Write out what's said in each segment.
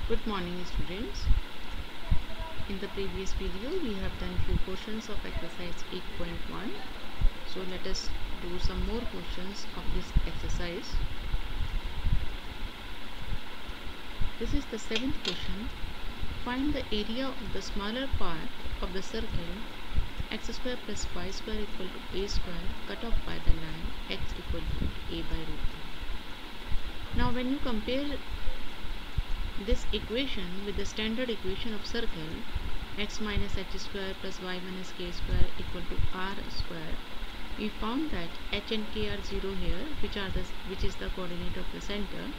Good morning, students. In the previous video we have done few questions of exercise 8.1. So let us do some more questions of this exercise. This is the seventh question. Find the area of the smaller part of the circle x square plus y square equal to a square cut off by the line x equal to a by root 2. Now when you compare this equation with the standard equation of circle x minus h square plus y minus k square equal to r square, we found that h and k are 0 here, which is the coordinate of the center.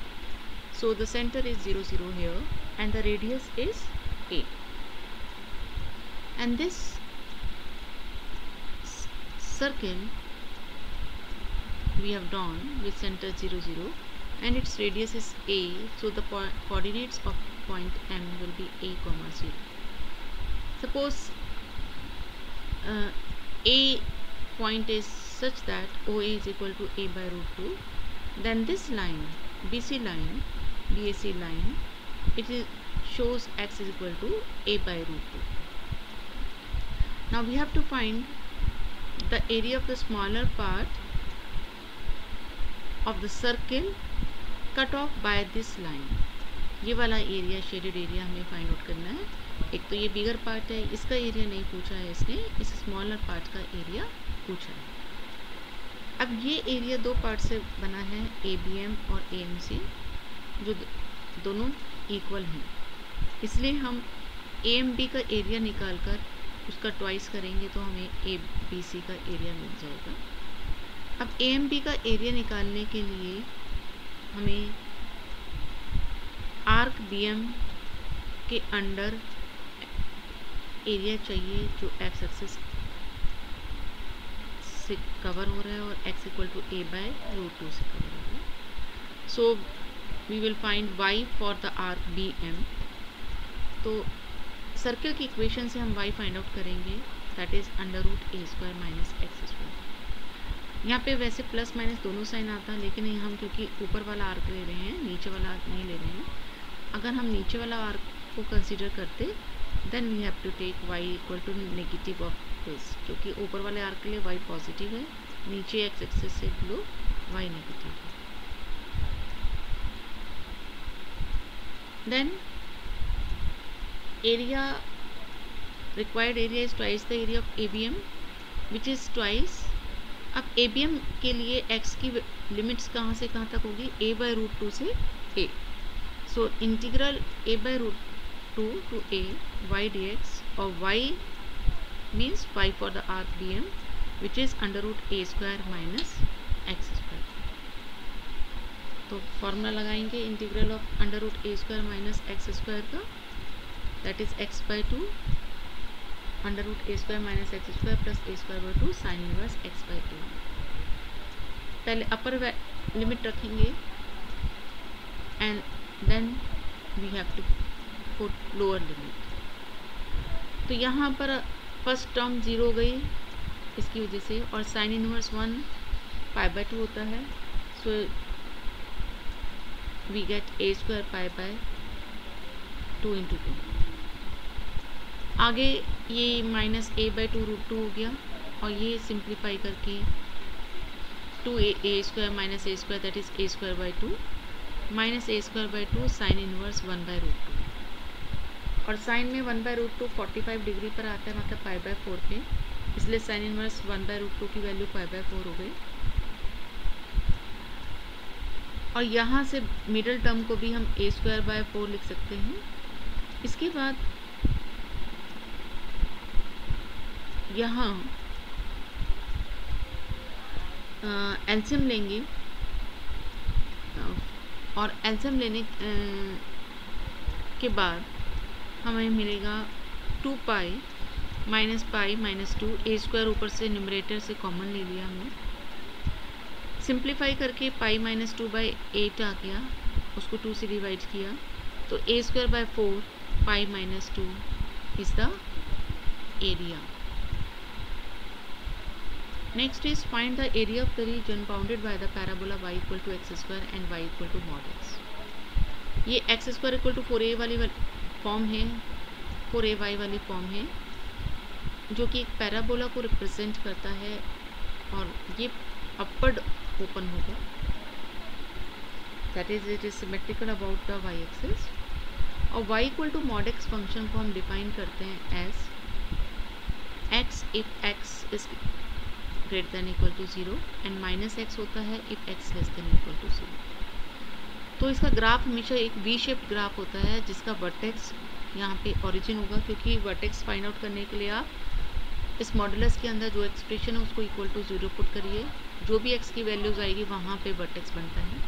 So the center is 0 0 here and the radius is a, and this circle we have drawn with center 0 0 and its radius is a, so the coordinates of point M will be a comma 0. Suppose a point is such that OA is equal to a by root 2, then this line BC line, BAC line, shows x is equal to a by root 2. Now we have to find the area of the smaller part of the circle cut off by this line. ये वाला area, shaded area हमें find out करना है. एक तो ये बिगर part है, इसका एरिया नहीं पूछा है इसने, इस स्मॉलर पार्ट का एरिया पूछा है. अब ये एरिया दो पार्ट से बना है, ABM और AMC, जो दोनों इक्वल हैं. इसलिए हम AMB का एरिया निकाल कर उसका ट्वाइस करेंगे तो हमें ABC का एरिया मिल जाएगा. अब AMB का एरिया निकालने के लिए हमें आर्क BM के अंडर एरिया चाहिए जो x एक्सिस से कवर हो रहा है और x equal to a by root 2 से कवर हो रहा है. So we will find y for the arc BM. तो सर्कल की इक्वेशन से हम y फाइंड आउट करेंगे, that is under root a square minus x square. यहाँ पे वैसे प्लस माइनस दोनों साइन आता है, लेकिन हम क्योंकि ऊपर वाला आर्क ले रहे हैं, नीचे वाला आर्क नहीं ले रहे हैं. अगर हम नीचे वाला आर्क को कंसीडर करते then we have to take y equal to negative of this, क्योंकि ऊपर वाले आर्क के लिए y पॉजिटिव है, नीचे एक्स एक्सिस से बिलो y नेगेटिव है. Then area, required area is twice the area of ABM which is twice. अब ABM के लिए x की लिमिट्स कहाँ से कहाँ तक होगी, a बाय रूट 2 से a. So integral a by root 2 to a y dx, और y means y for the arc BM which is under root a square minus x square. तो formula लगाएंगे integral of under root a square minus x square का, that is x by 2 under root a square minus x square plus a square by 2 sine inverse x by 2. पहले upper limit रखेंगे and then we have to put lower limit. तो यहाँ पर first term 0 हो गई इसकी वजह से, और साइन इनवर्स 1 पाई बाय 2 होता है. So we get a square pi by 2 into 2. आगे ये माइनस a बाई 2 रूट 2 हो गया, और ये सिंप्लीफाई करके 2a square minus a square that is a square by 2 minus a square by 2 sine inverse 1 by root 2. और sign में 1 by root 2 45 degree पर आता है, मतलब पाई बाय 4 पे, इसलिए साइन इनवर्स 1 बाई रूट 2 की वैल्यू पाई बाय 4 हो गई. और यहाँ से मिडल टर्म को भी हम a स्क्वायर बाय 4 लिख सकते हैं. इसके बाद यहाँ एलसीएम लेंगे, और एलसीएम लेने के बाद हमें मिलेगा 2 pi minus pi minus 2. a square ऊपर से न्यूमरेटर से कॉमन ले लिया हमने, सिंप्लीफाई करके पाई माइनस 2 बाई 8 आ गया, उसको 2 से डिवाइड किया तो a square bye 4 pi minus 2 is the area. Next is find the area of the region bounded by the parabola y equal to x square and y equal to mod x. ये x square equal to 4a वाली form है, 4ay वाली form है, जो कि एक parabola को represent करता है और ये अपवर्ड ओपन होगा, that is it is symmetrical about the y axis. और y equal to mod x function को हम डिफाइन करते हैं as x if x is greater than equal to 0 and minus x होता है if x less than equal to 0। तो इसका graph हमेशा एक वी शेप्ड ग्राफ होता है जिसका वर्टेक्स यहाँ पे ओरिजिन होगा, क्योंकि वर्टेक्स फाइंड आउट करने के लिए आप इस मॉडुलस के अंदर जो एक्सप्रेशन है उसको इक्वल टू 0 पुट करिए, जो भी x की वैल्यूज आएगी वहाँ पे वर्टेक्स बनता है।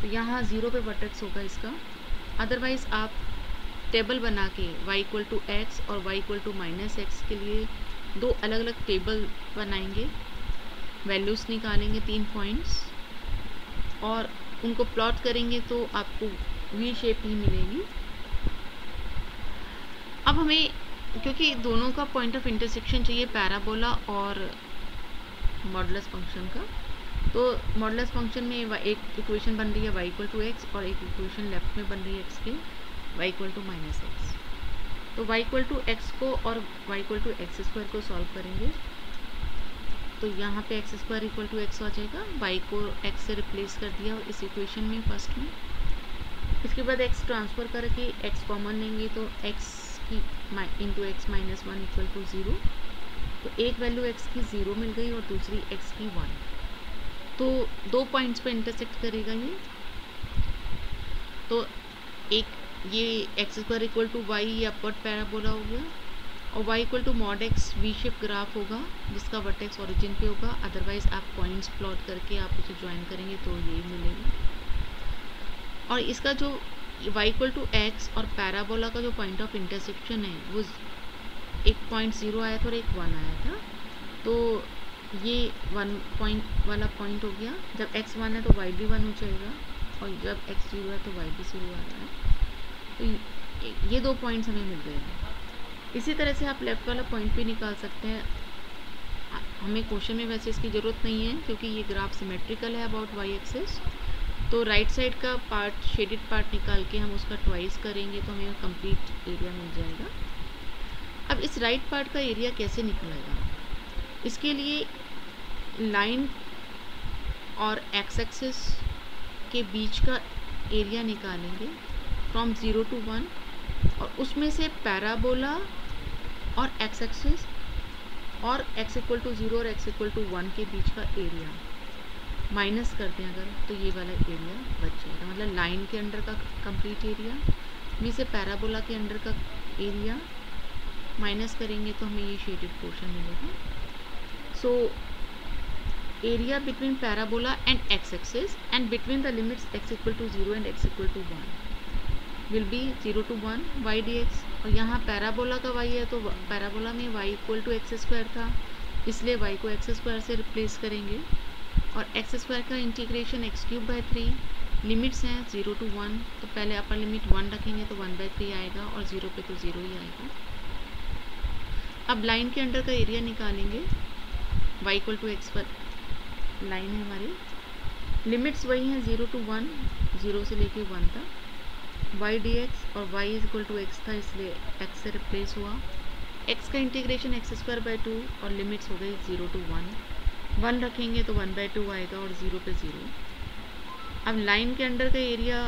तो यहाँ 0 पे वर्टेक्स होगा इसका। अदरवाइज़ आप टेबल बना के y इक्वल टू एक्स और y equal to minus x के लिए दो अलग अलग टेबल बनाएंगे, वैल्यूज़ निकालेंगे 3 पॉइंट्स और उनको प्लॉट करेंगे तो आपको वी शेप ही मिलेगी। अब हमें क्योंकि दोनों का पॉइंट ऑफ इंटरसेक्शन चाहिए पैराबोला और मॉडुलस फंक्शन का, तो मॉडुलस फंक्शन में एक इक्वेशन बन रही है y इक्वल टू एक्स और एक इक्वेशन लेफ्ट में बन रही है x के y equal to minus x. तो y इक्वल टू एक्स को और y equal to x square को सॉल्व करेंगे तो यहाँ पे x square equal to x आ जाएगा, y को x से रिप्लेस कर दिया इस इक्वेशन में फर्स्ट में। इसके बाद x ट्रांसफ़र करके x कॉमन लेंगे तो x की into x minus 1 equal to 0। तो एक वैल्यू x की 0 मिल गई और दूसरी x की 1। तो दो पॉइंट्स पे इंटरसेक्ट करेगा ये। तो एक ये x square equal to y ये अपवर्ड पैराबोला हो गया और y equal to mod x V shape graph होगा जिसका वर्टेक्स ओरिजिन पे होगा। अदरवाइज आप पॉइंट्स प्लॉट करके आप उसे ज्वाइन करेंगे तो ये मिलेगा। और इसका जो y इक्वल टू एक्स और पैराबोला का जो पॉइंट ऑफ इंटरसेक्शन है वो एक पॉइंट 0 आया था और एक 1 आया था। तो ये 1 पॉइंट वाला पॉइंट हो गया। जब x 1 है तो y भी 1 हो जाएगा और जब x 0 है तो y भी 0 आ रहा है। तो ये दो पॉइंट्स हमें मिल गए हैं। इसी तरह से आप लेफ़्ट वाला पॉइंट भी निकाल सकते हैं। हमें क्वेश्चन में वैसे इसकी ज़रूरत नहीं है क्योंकि ये ग्राफ सिमेट्रिकल है अबाउट y एक्सिस। तो राइट साइड का पार्ट शेडेड पार्ट निकाल के हम उसका ट्वाइस करेंगे तो हमें कंप्लीट एरिया मिल जाएगा। अब इस राइट पार्ट का एरिया कैसे निकलेगा, इसके लिए लाइन और एक्स एक्सिस के बीच का एरिया निकालेंगे फ्रॉम 0 to 1 और उसमें से पैराबोला और एक्स एक्सिस और x इक्वल टू 0 और x इक्वल टू 1 के बीच का एरिया माइनस करते हैं अगर तो ये वाला एरिया बच जाएगा। मतलब लाइन के अंडर का कंप्लीट एरिया में से पैराबोला के अंडर का एरिया माइनस करेंगे तो हमें ये शेडेड पोर्शन मिलेगा। So area between parabola and x axis and between the limits x equal to 0 and x equal to 1 will be 0 to 1 y dx। और यहाँ पैराबोला का y है तो पैराबोला में y equal to x square था इसलिए y को x square से रिप्लेस करेंगे और एक्स स्क्वायर का इंटीग्रेशन x³ 3 लिमिट्स हैं 0 to 1। तो पहले अपर लिमिट 1 रखेंगे तो 1/3 आएगा और 0 पे तो 0 ही आएगा। अब लाइन के अंडर का एरिया निकालेंगे y इक्वल टू एक्स पर लाइन है हमारी, लिमिट्स वही हैं 0 to 1 0 से लेके 1 तक y dx और y is equal to x था इसलिए x से रिप्लेस हुआ। x का इंटीग्रेशन x² 2 और लिमिट्स हो गई 0 to 1 रखेंगे तो 1/2 आएगा और 0 पे 0। अब लाइन के अंडर का एरिया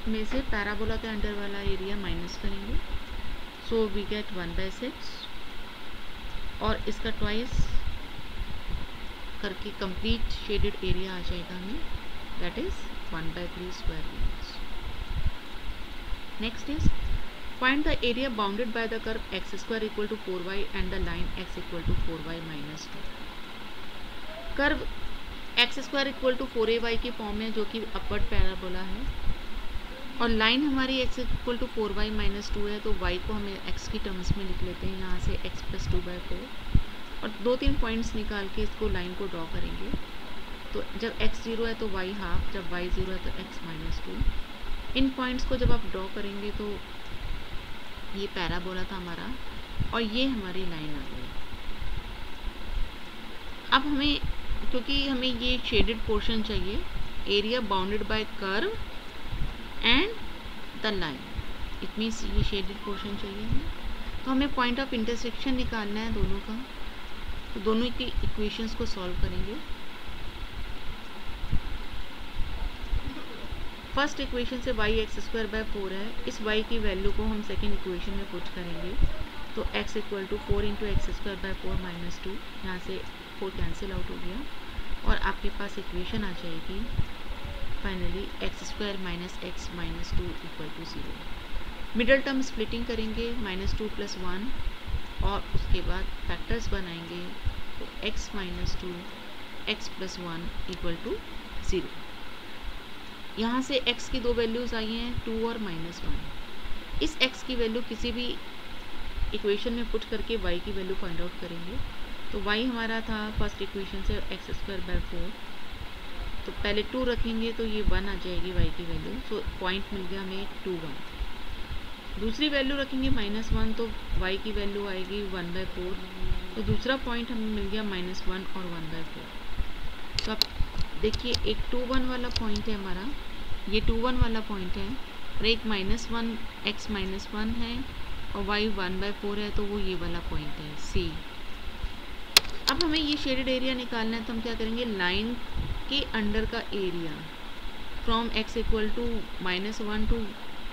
में से पैराबोला के अंडर वाला एरिया माइनस करेंगे सो वी गेट 1/6 और इसका ट्वाइस करके कंप्लीट शेडेड एरिया आ जाएगा हमें, that is 1/3 square units. Next is find the area bounded by the curve x² equal to 4y and the line x equal to 4y minus 2। Curve x² equal to 4ay की form है जो कि upward parabola है और line हमारी x equal to 4y minus 2 है तो y को हमें x की टर्म्स में लिख लेते हैं यहाँ से x प्लस 2/4 और 2-3 पॉइंट्स निकाल के इसको लाइन को ड्रॉ करेंगे। तो जब x 0 है तो y हाफ, जब y 0 है तो x माइनस 2। इन पॉइंट्स को जब आप ड्रॉ करेंगे तो ये पैराबोला था हमारा और ये हमारी लाइन आ गई। अब हमें क्योंकि हमें ये शेडेड पोर्शन चाहिए, area bounded bye curve the line, it means ये शेडेड पोर्शन चाहिए हमें। तो हमें पॉइंट ऑफ इंटरसेक्शन निकालना है दोनों का, तो दोनों की इक्वेशंस को सॉल्व करेंगे। फर्स्ट इक्वेशन से y x² है, इस y की वैल्यू को हम सेकेंड इक्वेशन में पुट करेंगे, तो x equal to 4 into x² minus 2, यहाँ से 4 कैंसिल आउट हो गया और आपके पास इक्वेशन आ जाएगी finally x² minus x minus 2 equal to 0। Middle term splitting करेंगे, -2 + 1 और उसके बाद फैक्टर्स बनाएंगे, तो x minus 2 x + 1 equal to 0। यहाँ से x की दो वैल्यूज़ आई हैं 2 और -1। इस x की वैल्यू किसी भी इक्वेशन में पुट करके y की वैल्यू फाइंड आउट करेंगे। तो y हमारा था फर्स्ट इक्वेशन से x²/4, तो पहले 2 रखेंगे तो ये 1 आ जाएगी y की वैल्यू, सो पॉइंट मिल गया हमें 2 1। दूसरी वैल्यू रखेंगे -1, तो y की वैल्यू आएगी 1/4, तो दूसरा पॉइंट हमें मिल गया -1 और 1/4। तो अब देखिए एक 2 1 वाला पॉइंट है हमारा, ये 2 1 वाला पॉइंट है, और एक -1 x -1 है और y 1/4 है, तो वो ये वाला पॉइंट है C। अब हमें ये शेडेड एरिया निकालना है, तो हम क्या करेंगे, लाइन के अंडर का area from x equal to -1 to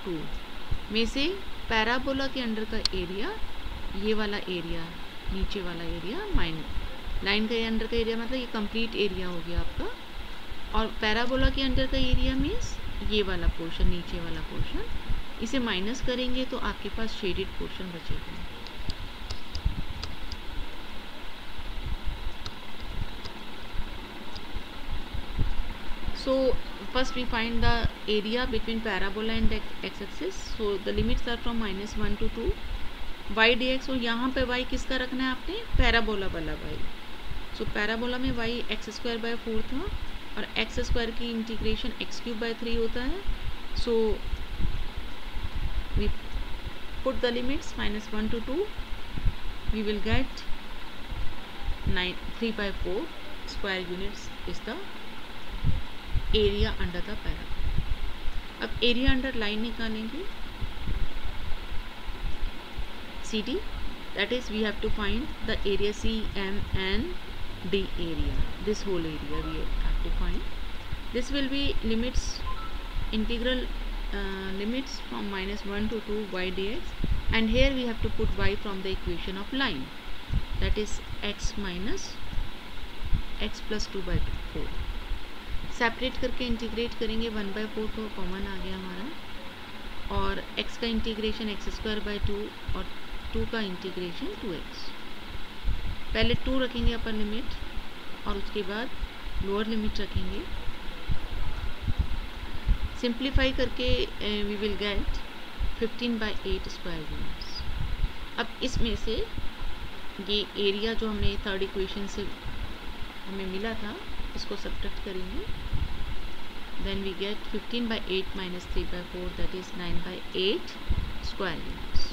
2 में से पैराबोला के अंडर का एरिया, ये वाला एरिया नीचे वाला एरिया माइनस लाइन के अंडर का एरिया, मतलब ये कंप्लीट एरिया हो गया आपका, और पैराबोला के अंडर का एरिया मीन्स ये वाला पोर्शन, नीचे वाला पोर्शन, इसे माइनस करेंगे तो आपके पास शेडेड पोर्शन बचेगा। So first we find the area between parabola and x-axis. So the limits are from -1 to 2 y dx, और यहाँ पे y किसका रखना है आपने, पैराबोला वाला y। सो पैराबोला में y x²/4 था और x² की इंटीग्रेशन x³/3 होता है। So we put the limits -1 to 2, we will get 3/4 square units is the area under the parabola. अब एरिया अंडर लाइन निकालेंगे CD, that is we have to find the area CM and D area, this whole area we have to find. This will be limits, integral limits from -1 to 2 y dx, and here we have to put y from the equation of line, that is x minus x plus 2/4। Separate करके integrate करेंगे, 1/4 तो common आ गया हमारा, और x का integration x²/2 और 2 का integration 2x। पहले 2 रखेंगे अपर लिमिट और उसके बाद लोअर लिमिट रखेंगे, सिंप्लीफाई करके we will get 15/8 square units. अब इसमें से ये एरिया जो हमने थर्ड इक्वेशन से हमें मिला था, इसको सब्ट्रैक्ट करेंगे, then we get 15/8 minus 3/4, that is 9/8 square units.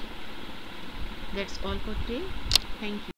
That's all for today. Thank you.